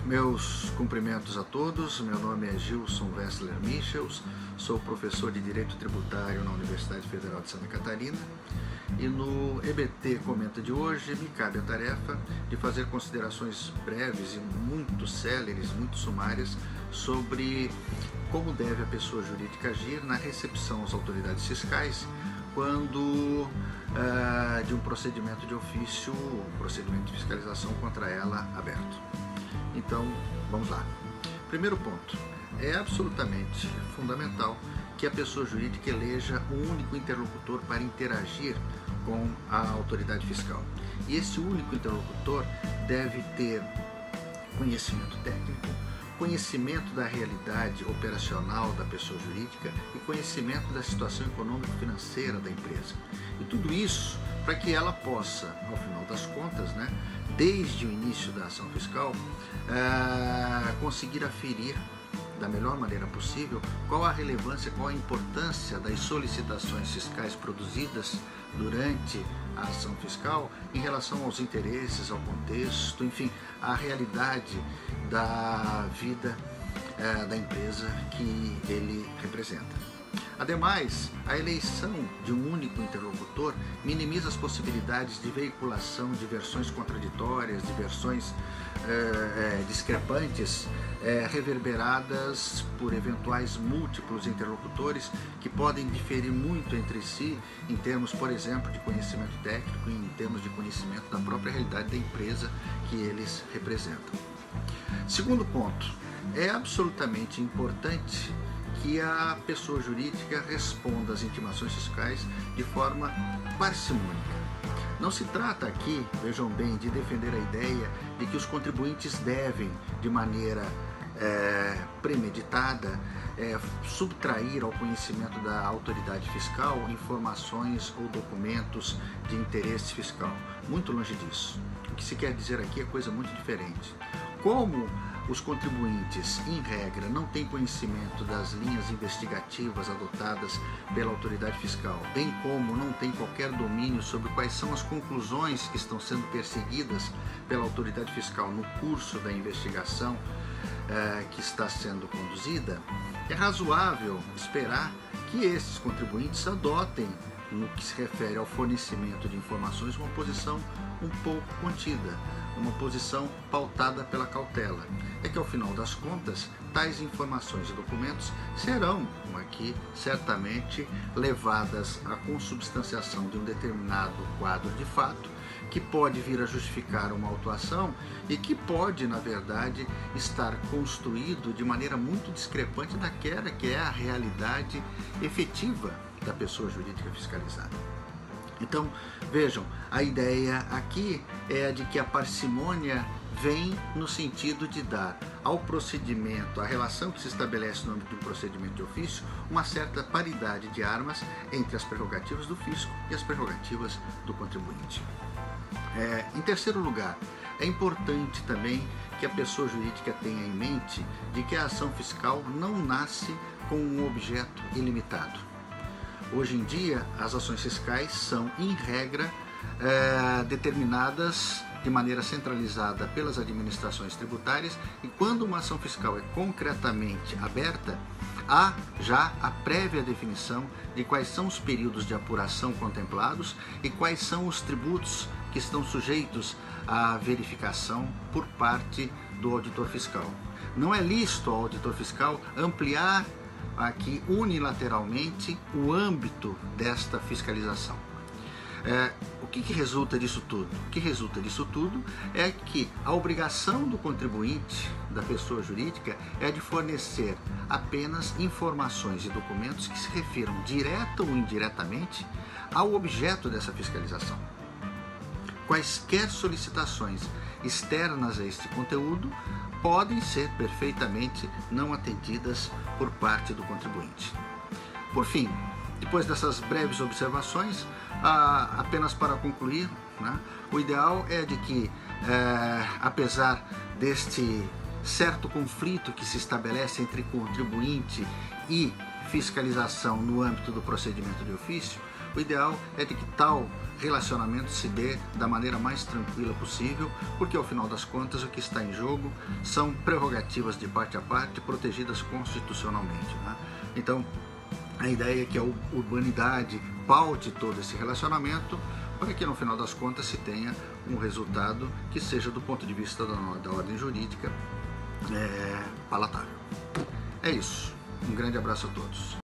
Meus cumprimentos a todos. Meu nome é Gilson Wessler Michels, sou professor de Direito Tributário na Universidade Federal de Santa Catarina e no EBT Comenta de hoje me cabe a tarefa de fazer considerações breves e muito céleres, muito sumárias sobre como deve a pessoa jurídica agir na recepção às autoridades fiscais quando de um procedimento de ofício, um procedimento de fiscalização contra ela aberto. Então, vamos lá. Primeiro ponto, é absolutamente fundamental que a pessoa jurídica eleja um único interlocutor para interagir com a autoridade fiscal. E esse único interlocutor deve ter conhecimento técnico, conhecimento da realidade operacional da pessoa jurídica e conhecimento da situação econômico-financeira da empresa. E tudo isso para que ela possa, ao final das contas, desde o início da ação fiscal, conseguir aferir da melhor maneira possível qual a relevância, qual a importância das solicitações fiscais produzidas durante a ação fiscal em relação aos interesses, ao contexto, enfim, à realidade da vida da empresa que ele representa. Ademais, a eleição de um único interlocutor minimiza as possibilidades de veiculação de versões contraditórias, de versões discrepantes, reverberadas por eventuais múltiplos interlocutores que podem diferir muito entre si em termos, por exemplo, de conhecimento técnico e em termos de conhecimento da própria realidade da empresa que eles representam. Segundo ponto, é absolutamente importante que a pessoa jurídica responda às intimações fiscais de forma parcimônica. Não se trata aqui, vejam bem, de defender a ideia de que os contribuintes devem, de maneira premeditada, subtrair ao conhecimento da autoridade fiscal informações ou documentos de interesse fiscal. Muito longe disso. O que se quer dizer aqui é coisa muito diferente. Como os contribuintes, em regra, não têm conhecimento das linhas investigativas adotadas pela autoridade fiscal, bem como não têm qualquer domínio sobre quais são as conclusões que estão sendo perseguidas pela autoridade fiscal no curso da investigação que está sendo conduzida, é razoável esperar que esses contribuintes adotem, no que se refere ao fornecimento de informações, uma posição um pouco contida, uma posição pautada pela cautela. É que, ao final das contas, tais informações e documentos serão, aqui, certamente levadas à consubstanciação de um determinado quadro de fato, que pode vir a justificar uma autuação e que pode, na verdade, estar construído de maneira muito discrepante daquela que é a realidade efetiva da pessoa jurídica fiscalizada. Então, vejam, a ideia aqui é a de que a parcimônia vem no sentido de dar ao procedimento, à relação que se estabelece no âmbito do procedimento de ofício, uma certa paridade de armas entre as prerrogativas do fisco e as prerrogativas do contribuinte. Em terceiro lugar, é importante também que a pessoa jurídica tenha em mente de que a ação fiscal não nasce com um objeto ilimitado. Hoje em dia, as ações fiscais são, em regra, determinadas de maneira centralizada pelas administrações tributárias e quando uma ação fiscal é concretamente aberta, há já a prévia definição de quais são os períodos de apuração contemplados e quais são os tributos que estão sujeitos à verificação por parte do auditor fiscal. Não é lícito ao auditor fiscal ampliar aqui unilateralmente o âmbito desta fiscalização. O que resulta disso tudo? O que resulta disso tudo é que a obrigação do contribuinte, da pessoa jurídica, é de fornecer apenas informações e documentos que se refiram direta ou indiretamente ao objeto dessa fiscalização. Quaisquer solicitações externas a este conteúdo podem ser perfeitamente não atendidas por parte do contribuinte. Por fim, depois dessas breves observações, apenas para concluir, o ideal é de que, apesar deste certo conflito que se estabelece entre contribuinte e fiscalização no âmbito do procedimento de ofício, O ideal é de que tal relacionamento se dê da maneira mais tranquila possível, porque ao final das contas o que está em jogo são prerrogativas de parte a parte protegidas constitucionalmente, né? Então a ideia é que a urbanidade paute todo esse relacionamento para que no final das contas se tenha um resultado que seja, do ponto de vista da ordem jurídica, palatável. É isso. Um grande abraço a todos.